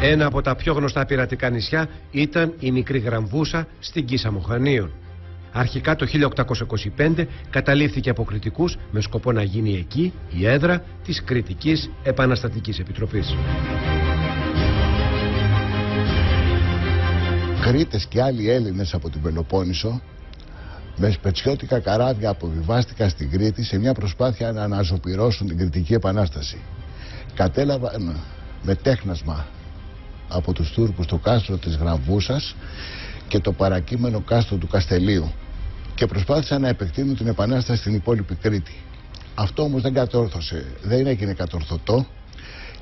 Ένα από τα πιο γνωστά πειρατικά νησιά ήταν η μικρή Γραμβούσα στην Κίσα Μοχανίων. Αρχικά το 1825 καταλήφθηκε από κριτικούς με σκοπό να γίνει εκεί η έδρα της Κρητικής Επαναστατικής Επιτροπής. Κρήτες και άλλοι Έλληνες από την Πελοπόννησο με σπετσιώτικα καράβια αποβιβάστηκαν στην Κρήτη σε μια προσπάθεια να αναζωπυρώσουν την Κρητική Επανάσταση. Κατέλαβαν με τέχνασμα από τους Τούρκους το κάστρο της Γραμβούσας και το παρακείμενο κάστρο του Καστελίου και προσπάθησαν να επεκτείνουν την Επανάσταση στην υπόλοιπη Κρήτη. Αυτό όμως δεν κατόρθωσε, δεν έγινε κατορθωτό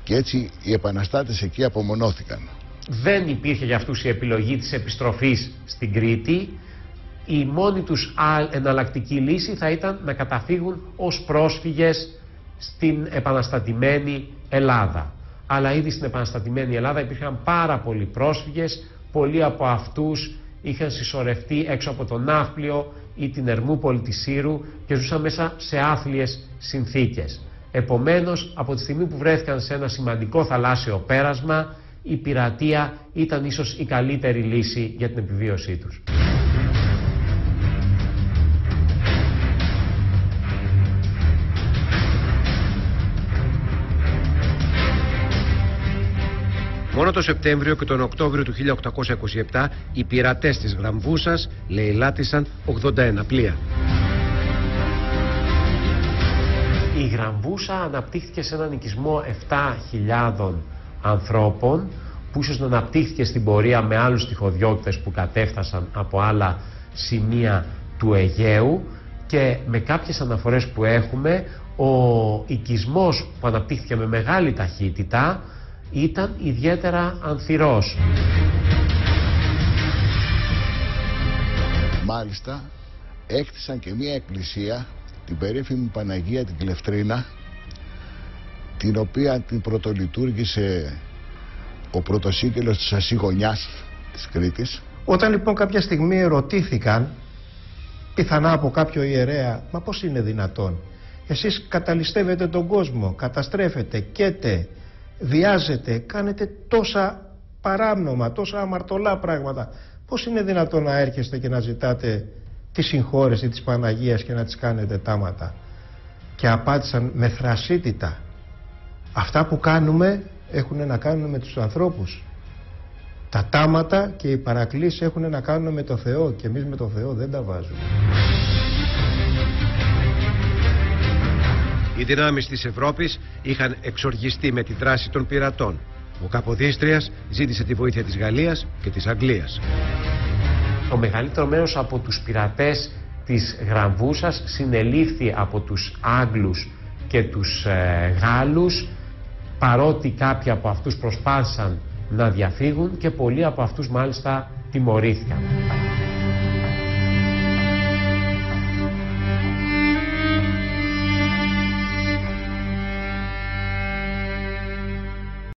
και έτσι οι επαναστάτες εκεί απομονώθηκαν. Δεν υπήρχε για αυτούς η επιλογή της επιστροφής στην Κρήτη. Η μόνη τους εναλλακτική λύση θα ήταν να καταφύγουν ως πρόσφυγες στην επαναστατημένη Ελλάδα. Αλλά ήδη στην επαναστατημένη Ελλάδα υπήρχαν πάρα πολλοί πρόσφυγες, πολλοί από αυτούς είχαν συσσωρευτεί έξω από τον Ναύπλιο ή την Ερμούπολη της Σύρου και ζούσαν μέσα σε άθλιες συνθήκες. Επομένως, από τη στιγμή που βρέθηκαν σε ένα σημαντικό θαλάσσιο πέρασμα, η πειρατεία ήταν ίσως η καλύτερη λύση για την επιβίωσή τους. Μόνο το Σεπτέμβριο και τον Οκτώβριο του 1827 οι πειρατές της Γραμβούσας λαιλάτισαν 81 πλοία. Η Γραμβούσα αναπτύχθηκε σε έναν οικισμό 7.000 ανθρώπων που ίσως να αναπτύχθηκε στην πορεία με άλλους τυχοδιώκτες που κατέφτασαν από άλλα σημεία του Αιγαίου και με κάποιες αναφορές που έχουμε ο οικισμός που αναπτύχθηκε με μεγάλη ταχύτητα ήταν ιδιαίτερα ανθυρός. Μάλιστα έκτισαν και μία εκκλησία, την περίφημη Παναγία την Κλεφτρίνα, την οποία την πρωτολειτουργήσε ο πρωτοσύγκελος της Ασσηγωνιάς της Κρήτης. Όταν λοιπόν κάποια στιγμή ερωτήθηκαν, πιθανά από κάποιο ιερέα, μα πώς είναι δυνατόν, εσείς καταλυστεύετε τον κόσμο, καταστρέφετε, καίτε, βιάζετε, κάνετε τόσα παράνομα, τόσα αμαρτωλά πράγματα, πώς είναι δυνατόν να έρχεστε και να ζητάτε τη συγχώρεση της Παναγίας και να τις κάνετε τάματα? Και απάντησαν με θρασίτητα, αυτά που κάνουμε έχουν να κάνουν με τους ανθρώπους. Τα τάματα και οι παρακλήσεις έχουν να κάνουν με το Θεό και εμείς με το Θεό δεν τα βάζουμε. Οι δυνάμεις της Ευρώπης είχαν εξοργιστεί με τη δράση των πειρατών. Ο Καποδίστριας ζήτησε τη βοήθεια της Γαλλίας και της Αγγλίας. Το μεγαλύτερο μέρος από τους πειρατές της Γραμβούσας συνελήφθη από τους Άγγλους και τους Γάλλους, παρότι κάποιοι από αυτούς προσπάθησαν να διαφύγουν και πολλοί από αυτούς μάλιστα τιμωρήθηκαν.